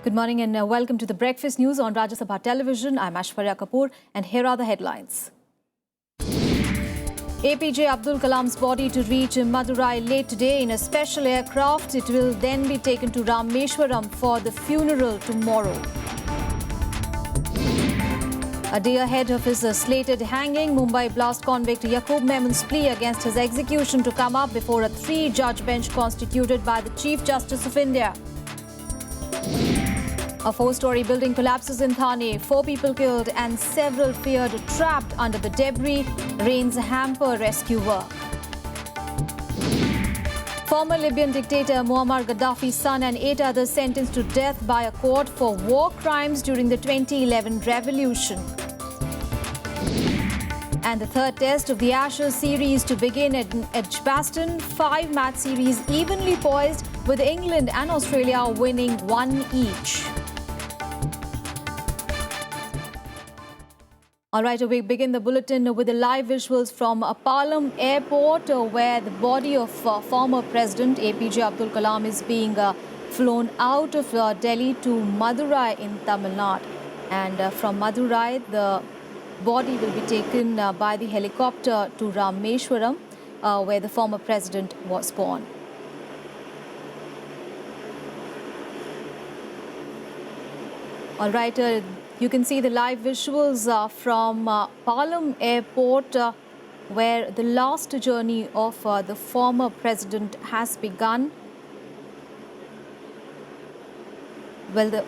Good morning and welcome to the Breakfast News on Rajya Sabha Television. I'm Aishwarya Kapoor and here are the headlines. APJ Abdul Kalam's body to reach Madurai late today in a special aircraft. It will then be taken to Rameshwaram for the funeral tomorrow. A day ahead of his slated hanging, Mumbai blast convict Yaqub Memen's plea against his execution to come up before a three-judge bench constituted by the Chief Justice of India. A four-story building collapses in Thani. 4 people killed and several feared trapped under the debris. Rains hamper rescue work. Former Libyan dictator Muammar Gaddafis' son and 8 others sentenced to death by a court for war crimes during the 2011 revolution. And the third test of the Ashes series to begin at Edgbaston. 5-match series evenly poised with England and Australia winning 1 each. All right, we begin the bulletin with the live visuals from Palam Airport, where the body of former President APJ Abdul Kalam is being flown out of Delhi to Madurai in Tamil Nadu. And from Madurai, the body will be taken by the helicopter to Rameshwaram, where the former president was born. All right, you can see the live visuals from Palam Airport, where the last journey of the former president has begun. Well,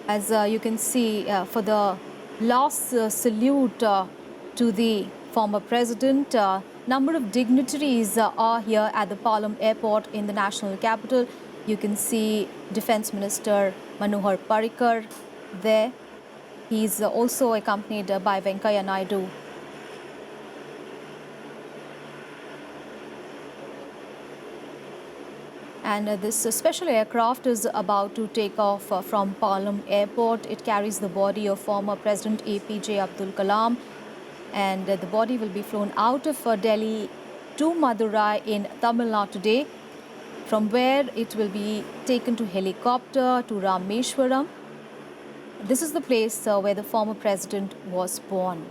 as you can see, for the last salute to the former president, number of dignitaries are here at the Palam Airport in the national capital. You can see Defence Minister Manohar Parrikar there. He's also accompanied by Venkaiah Naidu. And this special aircraft is about to take off from Palam Airport. It carries the body of former President APJ Abdul Kalam. And the body will be flown out of Delhi to Madurai in Tamil Nadu today, from where it will be taken to helicopter to Rameshwaram. This is the place where the former president was born.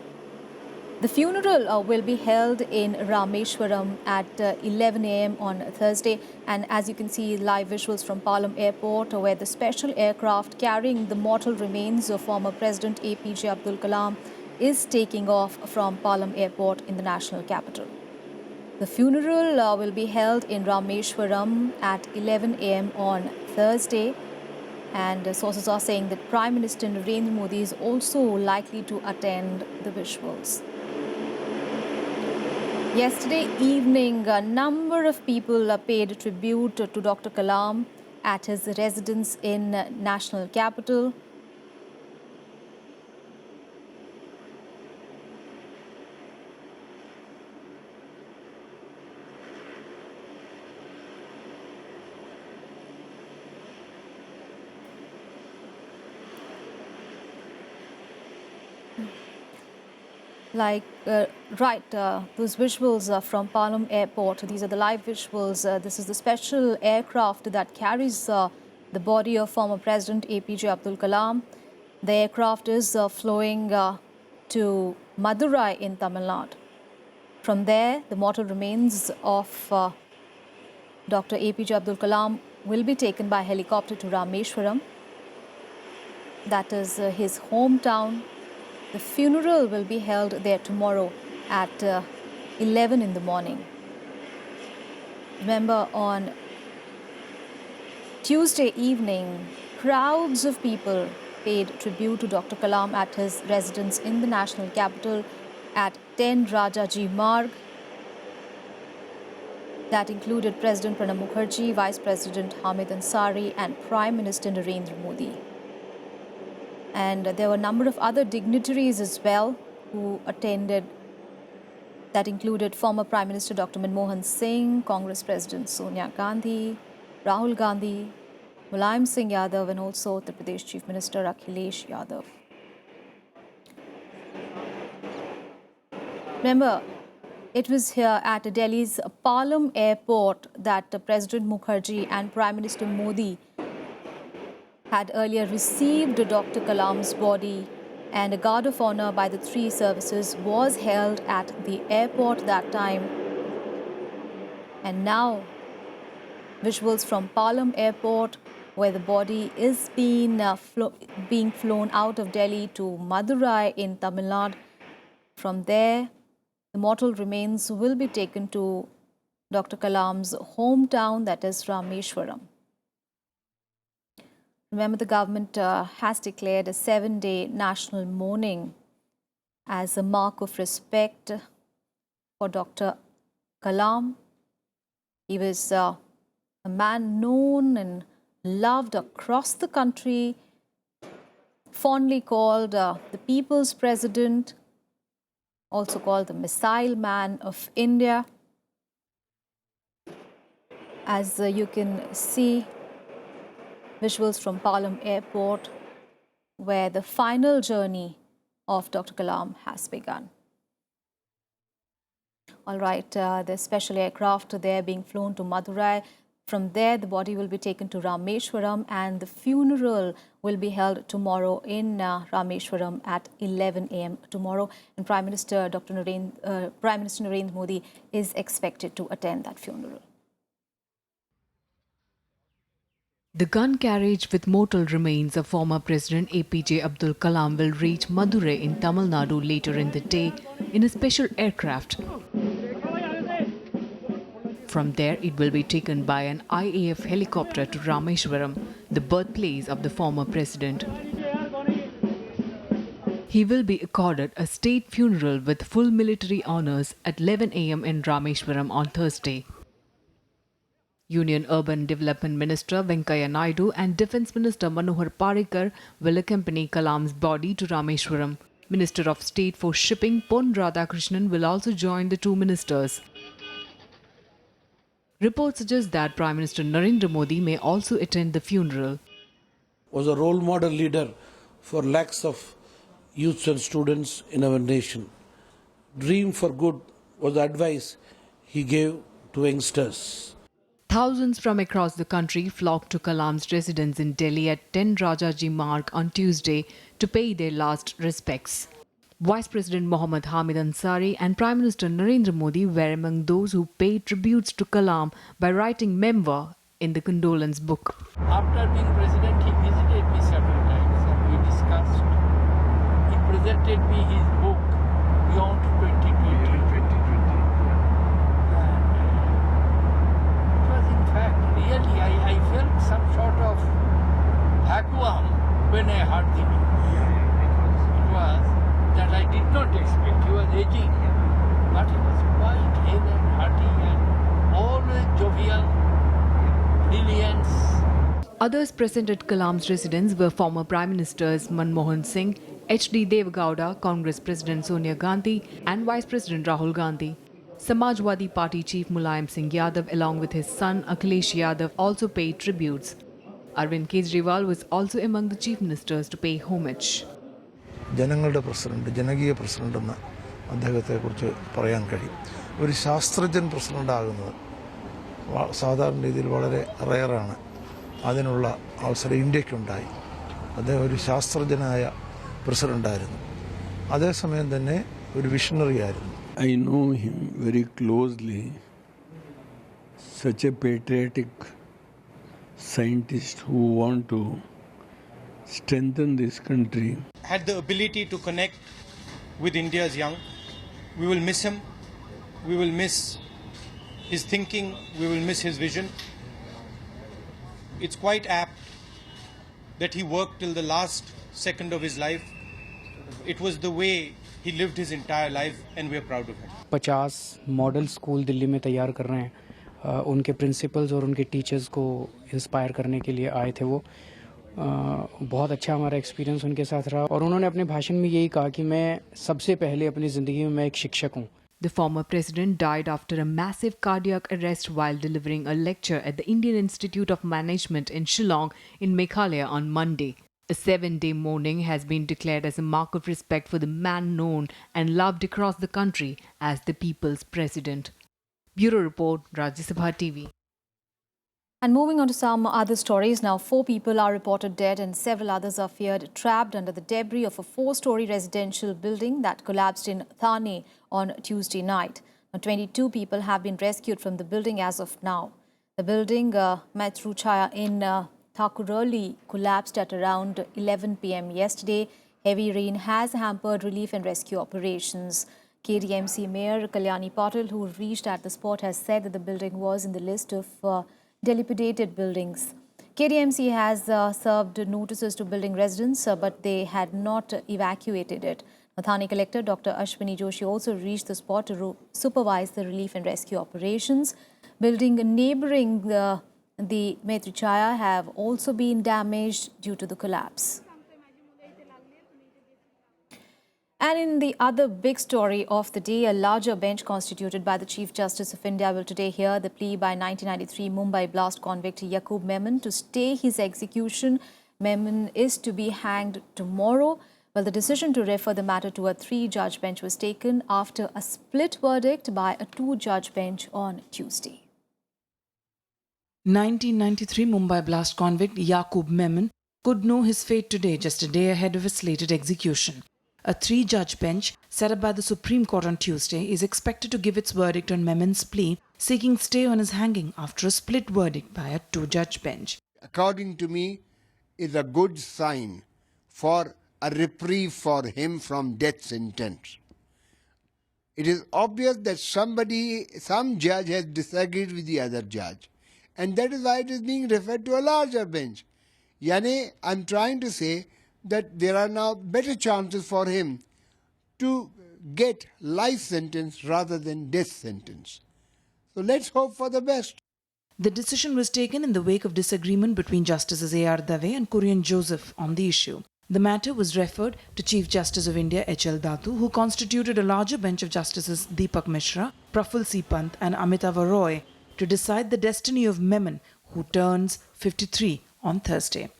The funeral will be held in Rameshwaram at 11 a.m. on Thursday. And as you can see, live visuals from Palam Airport, where the special aircraft carrying the mortal remains of former President APJ Abdul Kalam is taking off from Palam Airport in the national capital. The funeral will be held in Rameshwaram at 11 a.m. on Thursday. And sources are saying that Prime Minister Narendra Modi is also likely to attend the visuals. Yesterday evening, a number of people paid tribute to Dr. Kalam at his residence in national capital. Those visuals are from Palam Airport. These are the live visuals. This is the special aircraft that carries the body of former President APJ Abdul Kalam. The aircraft is flowing to Madurai in Tamil Nadu. From there, the mortal remains of Dr. APJ Abdul Kalam will be taken by helicopter to Rameshwaram. That is his hometown. The funeral will be held there tomorrow at 11 in the morning. Remember, on Tuesday evening, crowds of people paid tribute to Dr. Kalam at his residence in the national capital at 10 Rajaji Marg. That included President Pranab Mukherjee, Vice President Hamid Ansari and Prime Minister Narendra Modi. And there were a number of other dignitaries as well who attended. That included former Prime Minister Dr. Manmohan Singh, Congress President Sonia Gandhi, Rahul Gandhi, Mulayam Singh Yadav, and also Uttar Pradesh Chief Minister Akhilesh Yadav. Remember, It was here at Delhi's Palam airport that President Mukherjee and Prime Minister Modi had earlier received Dr. Kalam's body, and a guard of honor by the three services was held at the airport that time. And now, visuals from Palam airport, where the body is being flown out of Delhi to Madurai in Tamil Nadu. From there, the mortal remains will be taken to Dr. Kalam's hometown, that is Rameshwaram. Remember, the government has declared a 7-day national mourning as a mark of respect for Dr. Kalam. He was a man known and loved across the country, fondly called the People's President, also called the Missile Man of India. As you can see, visuals from Palam Airport, where the final journey of Dr. Kalam has begun. All right, the special aircraft there being flown to Madurai. From there, the body will be taken to Rameshwaram, and the funeral will be held tomorrow in Rameshwaram at 11 a.m. tomorrow. And Prime Minister Narendra Modi is expected to attend that funeral. The gun carriage with mortal remains of former President APJ Abdul Kalam will reach Madurai in Tamil Nadu later in the day in a special aircraft. From there, it will be taken by an IAF helicopter to Rameshwaram, the birthplace of the former president. He will be accorded a state funeral with full military honours at 11 a.m. in Rameshwaram on Thursday. Union Urban Development Minister Venkaiah Naidu and Defence Minister Manohar Parrikar will accompany Kalam's body to Rameshwaram. Minister of State for Shipping Pon Radhakrishnan will also join the two ministers. Reports suggest that Prime Minister Narendra Modi may also attend the funeral. Was a role model leader for lakhs of youths and students in our nation. Dream for good was the advice he gave to youngsters. Thousands from across the country flocked to Kalam's residence in Delhi at 10 Rajaji Marg on Tuesday to pay their last respects. Vice President Mohammad Hamid Ansari and Prime Minister Narendra Modi were among those who paid tributes to Kalam by writing memoir in the condolence book. After being president, he visited me several times and we discussed. He presented me his book, Beyond 2020. It was in fact, really, I felt some sort of vacuum when I heard the news. It was that I did not expect. He was aging, but he was quite hale and hearty and always jovial, brilliance. Others present at Kalam's residence were former Prime Ministers Manmohan Singh, H.D. Deve Gowda, Congress President Sonia Gandhi and Vice President Rahul Gandhi. Samajwadi Party Chief Mulayam Singh Yadav along with his son Akhilesh Yadav also paid tributes. Arvind Kejriwal was also among the chief ministers to pay homage. ജനങ്ങളുടെ president ജനകീയ president എന്ന് അദ്ദേഹത്തെക്കുറിച്ച് പറയാൻ കഴിയും. ഒരു ശാസ്ത്രജ്ഞൻ president ആകുന്നത് സാധാരണ രീതിയിൽ വളരെ റെയറാണ്. അതിനുള്ള അവസരം ഇന്ത്യക്കുണ്ടായി. അദ്ദേഹം ഒരു ശാസ്ത്രജ്ഞനായ പ്രസിഡന്റായിരുന്നു. അതേസമയം തന്നെ ഒരു വിഷണറി ആയിരുന്നു. I know him very closely. Such a patriotic scientist who want to strengthen this country. Had the ability to connect with India's young. We will miss him. We will miss his thinking. We will miss his vision. It's quite apt that he worked till the last second of his life. It was the way he lived his entire life and we are proud of him. 50 model school Delhi में तैयार कर रहे हैं. उनके principles और उनके teachers को inspire करने के लिए आए थे वो. बहुत अच्छा हमारा एक्सपीरियंस उनके साथ रहा और उन्होंने अपने भाषण में यही कहा कि मैं सबसे पहले अपनी ज़िंदगी में मैं एक शिक्षक हूँ. The former president died after a massive cardiac arrest while delivering a lecture at the Indian Institute of Management in Shillong in Meghalaya on Monday. A 7-day mourning has been declared as a mark of respect for the man known and loved across the country as the people's president. Bureau Report, Rajya Sabha TV. And moving on to some other stories, now 4 people are reported dead and several others are feared trapped under the debris of a 4-story residential building that collapsed in Thani on Tuesday night. Now, 22 people have been rescued from the building as of now. The building, Madras in Thakurali, collapsed at around 11 p.m. yesterday. Heavy rain has hampered relief and rescue operations. KDMC Mayor Kalyani Patil, who reached at the spot, has said that the building was in the list of dilapidated buildings. KDMC has served notices to building residents, but they had not evacuated it. Thani Collector Dr. Ashwini Joshi also reached the spot to supervise the relief and rescue operations. Building neighbouring the Metrichaya have also been damaged due to the collapse. And in the other big story of the day, a larger bench constituted by the Chief Justice of India will today hear the plea by 1993 Mumbai blast convict Yaqub Mehmen to stay his execution. Mehmen is to be hanged tomorrow. Well, the decision to refer the matter to a 3-judge bench was taken after a split verdict by a 2-judge bench on Tuesday. 1993 Mumbai blast convict Yaqub Mehmen could know his fate today, just a day ahead of his slated execution. A 3-judge bench set up by the Supreme Court on Tuesday is expected to give its verdict on Memen's plea, seeking stay on his hanging after a split verdict by a 2-judge bench. According to me, is a good sign for a reprieve for him from death sentence. It is obvious that some judge has disagreed with the other judge, and that is why it is being referred to a larger bench. Yani, I'm trying to say that there are now better chances for him to get life sentence rather than death sentence. So let's hope for the best. The decision was taken in the wake of disagreement between Justices A.R. Dave and Kurian Joseph on the issue. The matter was referred to Chief Justice of India H.L. Datu, who constituted a larger bench of Justices Deepak Mishra, Praful C. Pant and Amitava Roy to decide the destiny of Mehmen, who turns 53 on Thursday.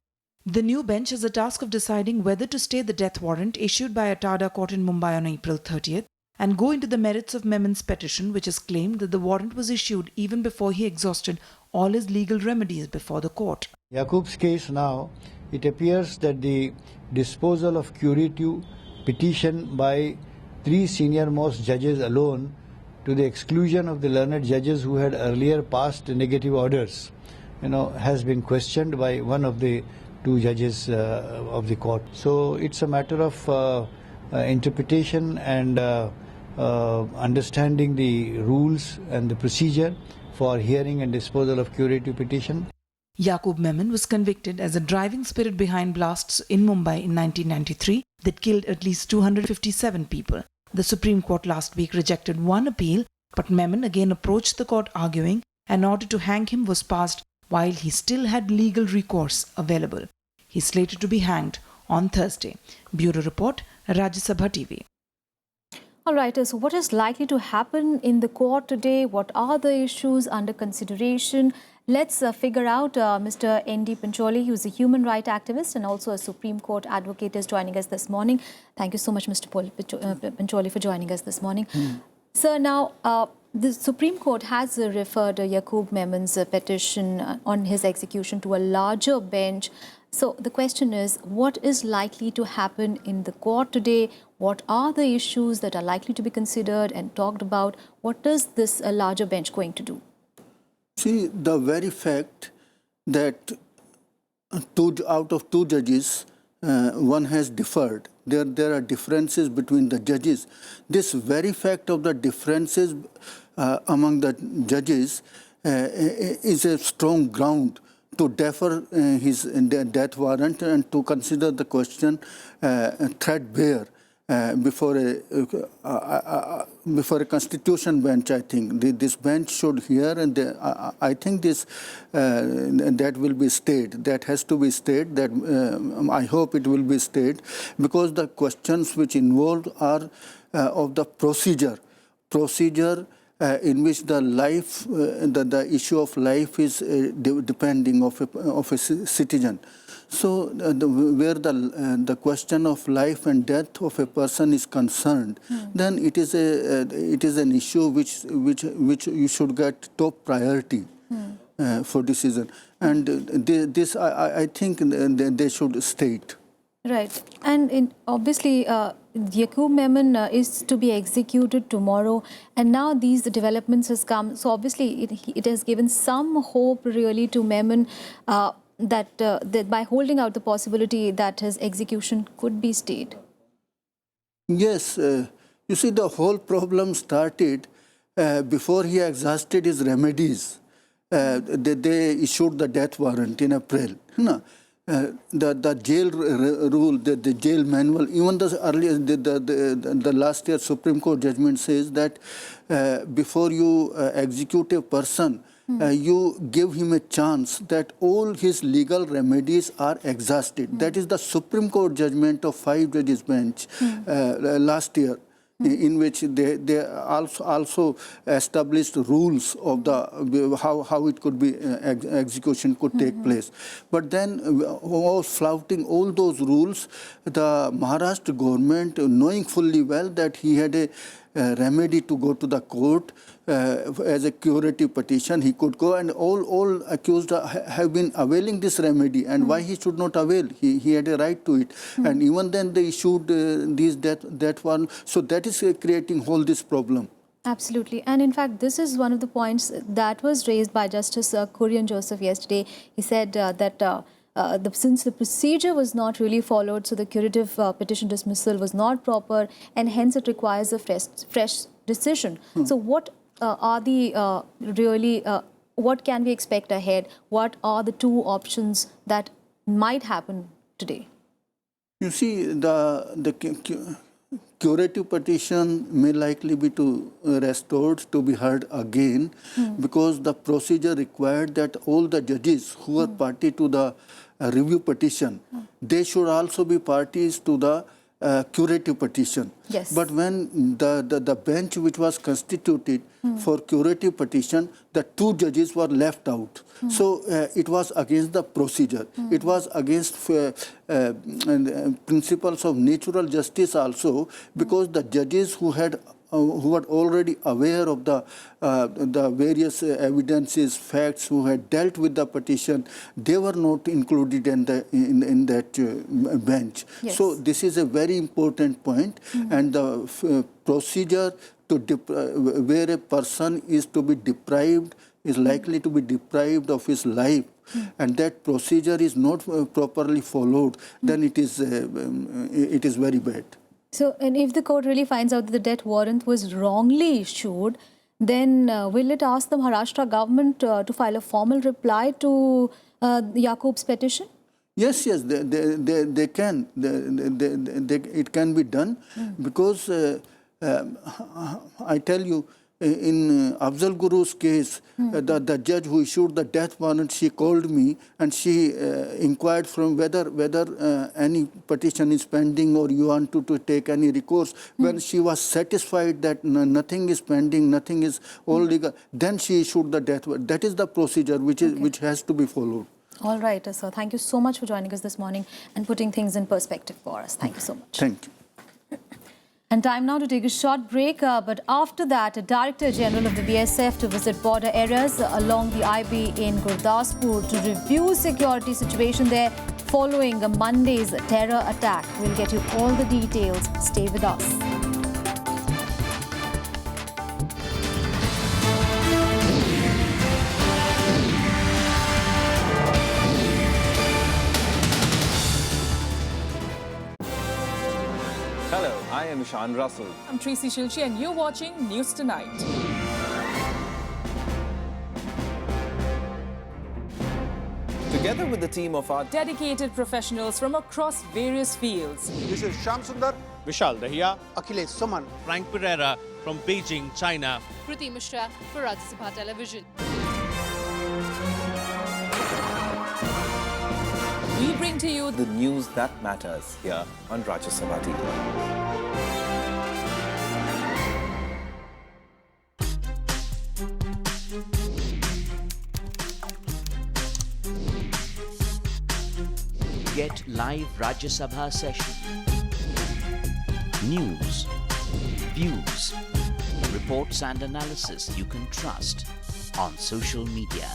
The new bench has the task of deciding whether to stay the death warrant issued by a TADA court in Mumbai on April 30th and go into the merits of Memen's petition, which has claimed that the warrant was issued even before he exhausted all his legal remedies before the court. Yaqub's case now, it appears that the disposal of curative petition by 3 senior-most judges alone, to the exclusion of the learned judges who had earlier passed negative orders, has been questioned by one of the 2 judges of the court. So it's a matter of interpretation and understanding the rules and the procedure for hearing and disposal of curative petition. Yaqub Mehmen was convicted as a driving spirit behind blasts in Mumbai in 1993 that killed at least 257 people. The Supreme Court last week rejected one appeal, but Mehmen again approached the court arguing an order to hang him was passed while he still had legal recourse available. He is slated to be hanged on Thursday. Bureau Report, Rajya Sabha TV. All right, so what is likely to happen in the court today? What are the issues under consideration? Let's figure out. Mr. N.D. Pancholi, who is a human rights activist and also a Supreme Court advocate, is joining us this morning. Thank you so much, Mr. Pancholi, for joining us this morning. Sir, now, the Supreme Court has referred Yaqub Memen's petition on his execution to a larger bench. So the question is, what is likely to happen in the court today? What are the issues that are likely to be considered and talked about? What is this larger bench going to do? See, the very fact that out of 2 judges, one has deferred. There are differences between the judges. This very fact of the differences among the judges is a strong ground to defer his death warrant and to consider the question threadbare before a constitution bench. I think this bench should hear, and I think this that will be stayed. That has to be stayed. That I hope it will be stayed, because the questions which involved are of the procedure in which the life, the issue of life is depending of a citizen. So where the question of life and death of a person is concerned, then it is an issue which you should get top priority for decision. And this I think they should state. Right. And obviously, Yaqub Mehmen is to be executed tomorrow. And now these developments has come. So obviously, it has given some hope really to Mehmen that by holding out the possibility that his execution could be stayed. Yes. You see, the whole problem started before he exhausted his remedies. They issued the death warrant in April. The jail rule, the jail manual, even the last year Supreme Court judgment says that before you execute a person, you give him a chance that all his legal remedies are exhausted. That is the Supreme Court judgment of 5 judges bench last year, in which they also established rules of the how it could be execution could take place. But then, flouting all those rules, the Maharashtra government, knowing fully well that he had a remedy to go to the court as a curative petition, he could go, and all accused have been availing this remedy. And why he should not avail? He had a right to it. And even then they issued these death warrant. So that is creating all this problem. Absolutely. And in fact, this is one of the points that was raised by Justice Kurian Joseph yesterday. He said that since the procedure was not really followed, so the curative petition dismissal was not proper, and hence it requires a fresh decision. So what are the what can we expect ahead? What are the 2 options that might happen today? You see, the curative petition may likely be restored to be heard again, because the procedure required that all the judges who are party to the review petition, they should also be parties to the curative petition. Yes. But when the bench which was constituted for curative petition, the 2 judges were left out. So it was against the procedure. It was against principles of natural justice also, because the judges who were already aware of the various evidences, facts, who had dealt with the petition, they were not included in that bench. Yes. So this is a very important point, and the procedure where a person is to be deprived, is likely to be deprived of his life, and that procedure is not properly followed, then it is very bad. So, and if the court really finds out that the death warrant was wrongly issued, then will it ask the Maharashtra government to file a formal reply to Yaqub's petition? Yes, they can. It can be done, because I tell you, in Afzal Guru's case, the judge who issued the death warrant, she called me and she inquired from whether any petition is pending or you want to take any recourse. When she was satisfied that nothing is pending, nothing is all legal, then she issued the death warrant. That is the procedure which has to be followed. All right, sir. Thank you so much for joining us this morning and putting things in perspective for us. Thank you so much. Thank you. And time now to take a short break, but after that, Director General of the BSF to visit border areas along the IB in Gurdaspur to review security situation there following Monday's terror attack. We'll get you all the details. Stay with us. Hello, I am Ishan Russell. I'm Tracy Shilchi and you're watching News Tonight. Together with the team of our dedicated professionals from across various fields. This is Shyam Sundar, Vishal Dahiya, Akhilesh Suman, Frank Pereira from Beijing, China. Kriti Mishra for Rajya Sabha Television. We bring to you the news that matters here on Rajya Sabha TV. Get live Rajya Sabha session. News, views, reports and analysis you can trust on social media.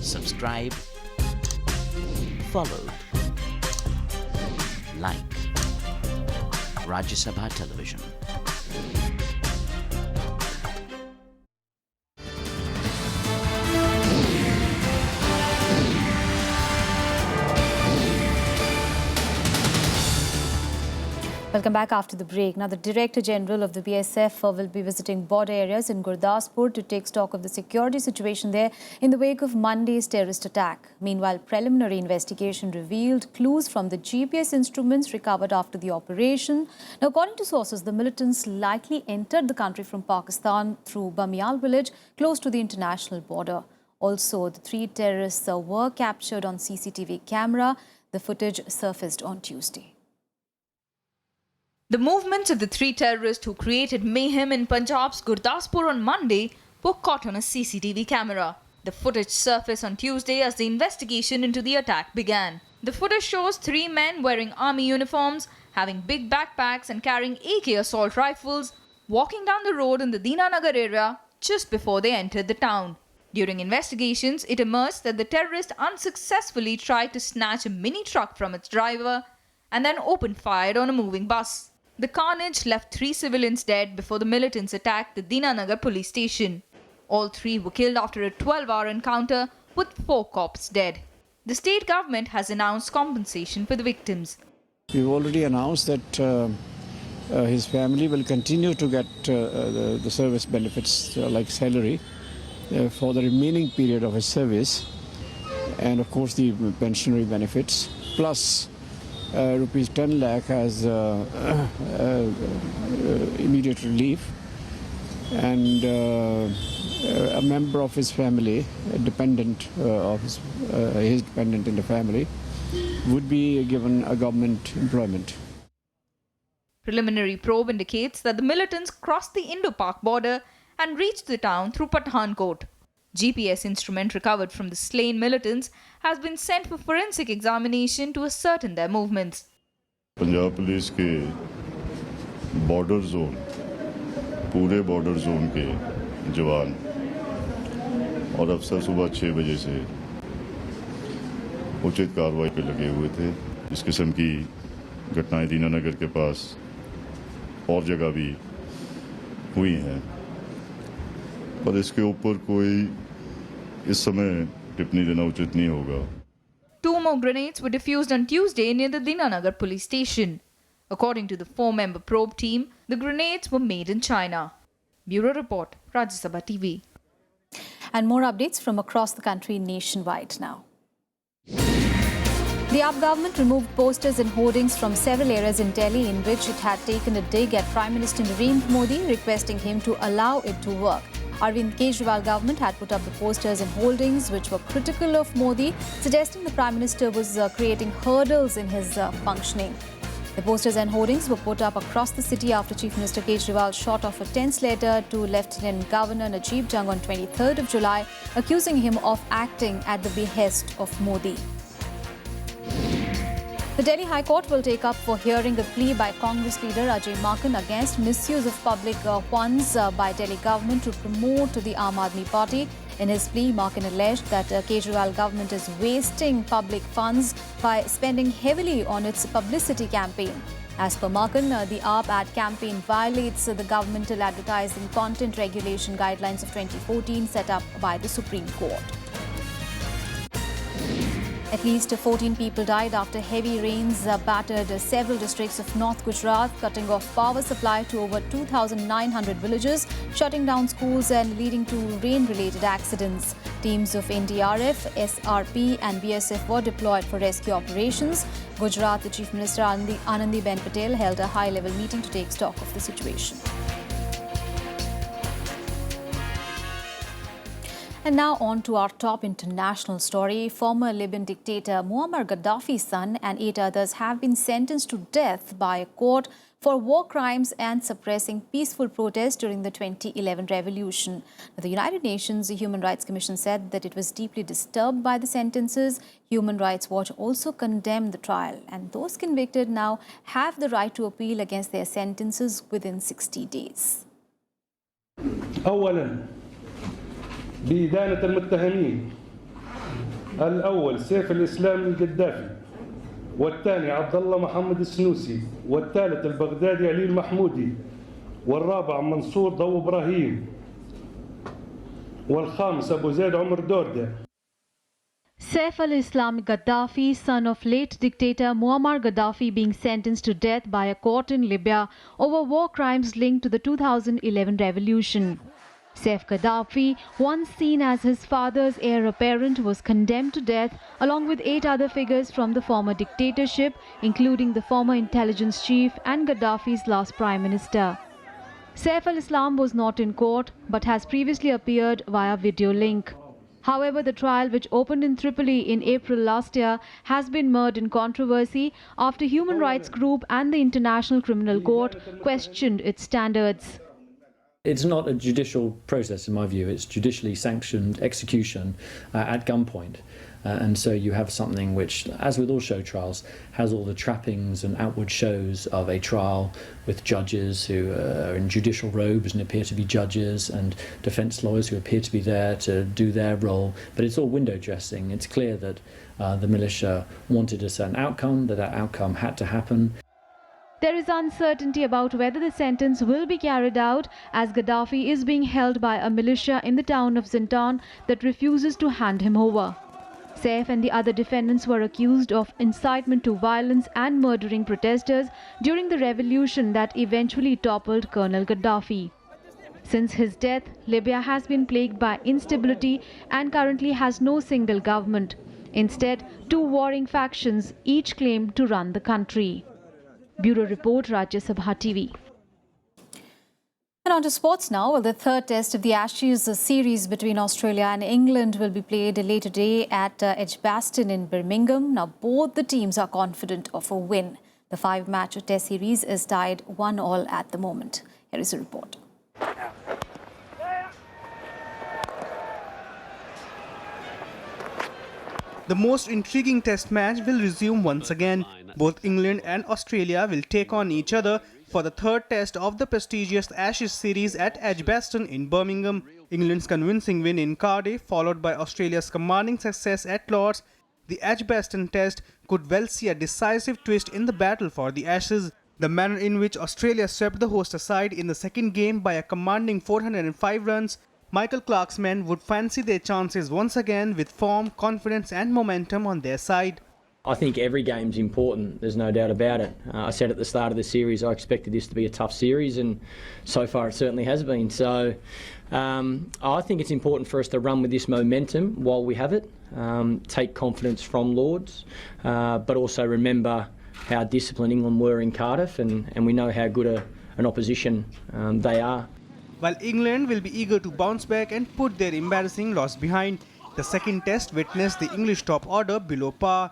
Subscribe, follow, like Rajya Sabha Television. Welcome back after the break. Now, the Director General of the BSF will be visiting border areas in Gurdaspur to take stock of the security situation there in the wake of Monday's terrorist attack. Meanwhile, preliminary investigation revealed clues from the GPS instruments recovered after the operation. Now, according to sources, the militants likely entered the country from Pakistan through Bamial village close to the international border. Also, the 3 terrorists were captured on CCTV camera. The footage surfaced on Tuesday. The movements of the 3 terrorists who created mayhem in Punjab's Gurdaspur on Monday were caught on a CCTV camera. The footage surfaced on Tuesday as the investigation into the attack began. The footage shows 3 men wearing army uniforms, having big backpacks and carrying AK assault rifles, walking down the road in the Dinanagar area just before they entered the town. During investigations, it emerged that the terrorists unsuccessfully tried to snatch a mini truck from its driver and then opened fire on a moving bus. The carnage left 3 civilians dead before the militants attacked the Dinanagar police station. All 3 were killed after a 12-hour encounter with 4 cops dead. The state government has announced compensation for the victims. We've already announced that his family will continue to get the service benefits like salary for the remaining period of his service, and of course the pensionary benefits, plus rupees 10 lakh as immediate relief, and a member of his family, a dependent of his dependent in the family, would be given a government employment. Preliminary probe indicates that the militants crossed the Indo-Pak border and reached the town through Pathankot. GPS instrument recovered from the slain militants has been sent for forensic examination to ascertain their movements. Punjab Police के border zone, पूरे border zone के जवान और अफसर सुबह 6 बजे से उचित कार्रवाई पे लगे हुए थे। इस किस्म की घटनाएं दीनानगर के पास और जगह भी हुई हैं, पर इसके ऊपर कोई इस समय टिप्पणी देना उचित नहीं होगा। 2 more grenades were defused on Tuesday near the Dinanagar police station. According to the 4-member probe team, the grenades were made in China. Bureau Report, Rajya Sabha TV. And more updates from across the country nationwide now. The AAP government removed posters and hoardings from several areas in Delhi in which it had taken a dig at Prime Minister Narendra Modi, requesting him to allow it to work. Arvind Kejriwal government had put up the posters and holdings which were critical of Modi, suggesting the Prime Minister was creating hurdles in his functioning. The posters and hoardings were put up across the city after Chief Minister Kejriwal shot off a tense letter to Lieutenant Governor Najib Jung on 23rd of July, accusing him of acting at the behest of Modi. The Delhi High Court will take up for hearing a plea by Congress leader Ajay Maken against misuse of public funds by Delhi government to promote the Aam Aadmi Party. In his plea, Maken alleged that Kejriwal government is wasting public funds by spending heavily on its publicity campaign. As per Maken, the AAP ad campaign violates the governmental advertising content regulation guidelines of 2014 set up by the Supreme Court. At least 14 people died after heavy rains battered several districts of North Gujarat, cutting off power supply to over 2,900 villages, shutting down schools and leading to rain-related accidents. Teams of NDRF, SRP and BSF were deployed for rescue operations. Gujarat Chief Minister Anandiben Patel held a high-level meeting to take stock of the situation. And now on to our top international story. Former Libyan dictator Muammar Gaddafi's son and 8 others have been sentenced to death by a court for war crimes and suppressing peaceful protests during the 2011 revolution. The United Nations Human Rights Commission said that it was deeply disturbed by the sentences. Human Rights Watch also condemned the trial, and those convicted now have the right to appeal against their sentences within 60 days. أولاً بإدانة المتهمين الأول سيف الإسلام القدافي والثاني عبد الله محمد السنوسي والثالث البغدادي علي المحمودي والرابع منصور ضو إبراهيم والخامس أبو زيد عمر دودة. Saif al-Islam Gaddafi, son of late dictator Muammar Gaddafi, being sentenced to death by a court in Libya over war crimes linked to the 2011 revolution. Saif Gaddafi, once seen as his father's heir apparent, was condemned to death along with 8 other figures from the former dictatorship, including the former intelligence chief and Gaddafi's last prime minister. Saif al-Islam was not in court but has previously appeared via video link. However, the trial, which opened in Tripoli in April last year, has been mired in controversy after human rights group and the International Criminal Court questioned its standards. It's not a judicial process, in my view. It's judicially sanctioned execution at gunpoint. And so you have something which, as with all show trials, has all the trappings and outward shows of a trial with judges who are in judicial robes and appear to be judges, and defence lawyers who appear to be there to do their role. But it's all window dressing. It's clear that the militia wanted a certain outcome, that outcome had to happen. There is uncertainty about whether the sentence will be carried out, as Gaddafi is being held by a militia in the town of Zintan that refuses to hand him over. Saif and the other defendants were accused of incitement to violence and murdering protesters during the revolution that eventually toppled Colonel Gaddafi. Since his death, Libya has been plagued by instability and currently has no single government. Instead, 2 warring factions each claim to run the country. Bureau Report, Rajya Sabha TV. And on to sports now. Well, the third test of the Ashes series between Australia and England will be played later today at Edgbaston in Birmingham. Now, both the teams are confident of a win. The 5-match test series is tied 1-1 at the moment. Here is a report. The most intriguing test match will resume once again. Both England and Australia will take on each other for the third test of the prestigious Ashes series at Edgbaston in Birmingham. England's convincing win in Cardiff, followed by Australia's commanding success at Lord's, the Edgbaston test could well see a decisive twist in the battle for the Ashes. The manner in which Australia swept the host aside in the second game by a commanding 405 runs, Michael Clarke's men would fancy their chances once again with form, confidence and momentum on their side. I think every game's important, there's no doubt about it. I said at the start of the series I expected this to be a tough series, and so far it certainly has been. So I think it's important for us to run with this momentum while we have it, take confidence from Lords, but also remember how disciplined England were in Cardiff, and we know how good an opposition they are. While England will be eager to bounce back and put their embarrassing loss behind, the second test witnessed the English top order below par.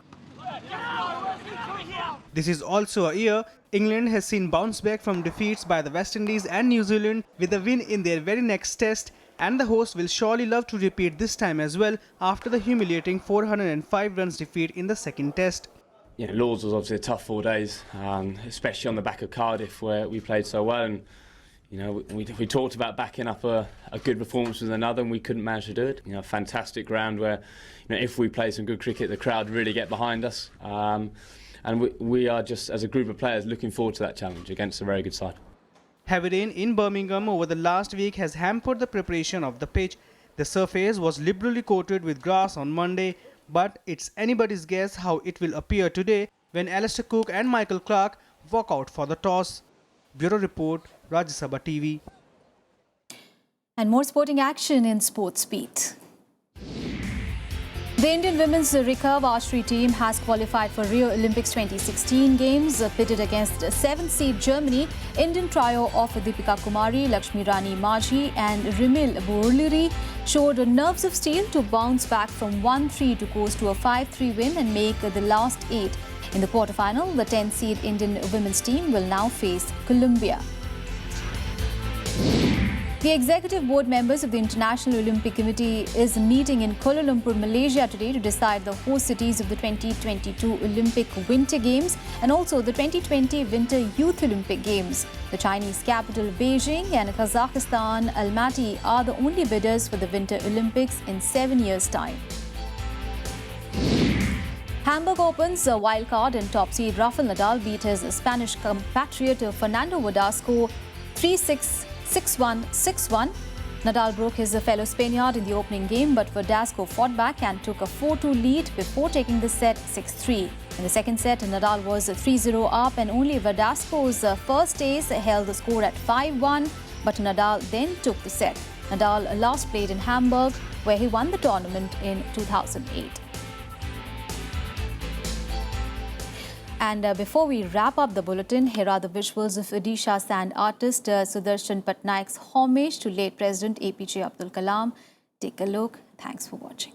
This is also a year England has seen bounce back from defeats by the West Indies and New Zealand with a win in their very next test, and the hosts will surely love to repeat this time as well after the humiliating 405 runs defeat in the second test. Yeah, Lords was obviously a tough 4 days, especially on the back of Cardiff where we played so well, and you know, we talked about backing up a good performance with another, and we couldn't manage to do it. You know, a fantastic ground where, you know, if we play some good cricket, the crowd really get behind us. And we are just, as a group of players, looking forward to that challenge against a very good side. Heavy rain in Birmingham over the last week has hampered the preparation of the pitch. The surface was liberally coated with grass on Monday, but it's anybody's guess how it will appear today when Alistair Cook and Michael Clarke walk out for the toss. Bureau Report, Rajya Sabha TV. And more sporting action in Sports Beat. The Indian women's recurve archery team has qualified for Rio Olympics 2016 games, pitted against 7th seed Germany. Indian trio of Deepika Kumari, Lakshmi Rani Majhi and Rimil Borliri showed nerves of steel to bounce back from 1-3 to coast to a 5-3 win and make the last 8 In the quarterfinal, the 10th-seed Indian women's team will now face Colombia. The executive board members of the International Olympic Committee is meeting in Kuala Lumpur, Malaysia today to decide the host cities of the 2022 Olympic Winter Games and also the 2020 Winter Youth Olympic Games. The Chinese capital Beijing and Kazakhstan Almaty are the only bidders for the Winter Olympics in 7 years' time. Hamburg Open's wildcard and top seed Rafael Nadal beat his Spanish compatriot Fernando Verdasco 3-6, 6-1, 6-1. Nadal broke his fellow Spaniard in the opening game, but Verdasco fought back and took a 4-2 lead before taking the set 6-3. In the second set, Nadal was 3-0 up and only Verdasco's first ace held the score at 5-1, but Nadal then took the set. Nadal last played in Hamburg, where he won the tournament in 2008. And before we wrap up the bulletin, here are the visuals of Odisha sand artist Sudarshan Patnaik's homage to late President APJ Abdul Kalam. Take a look. Thanks for watching.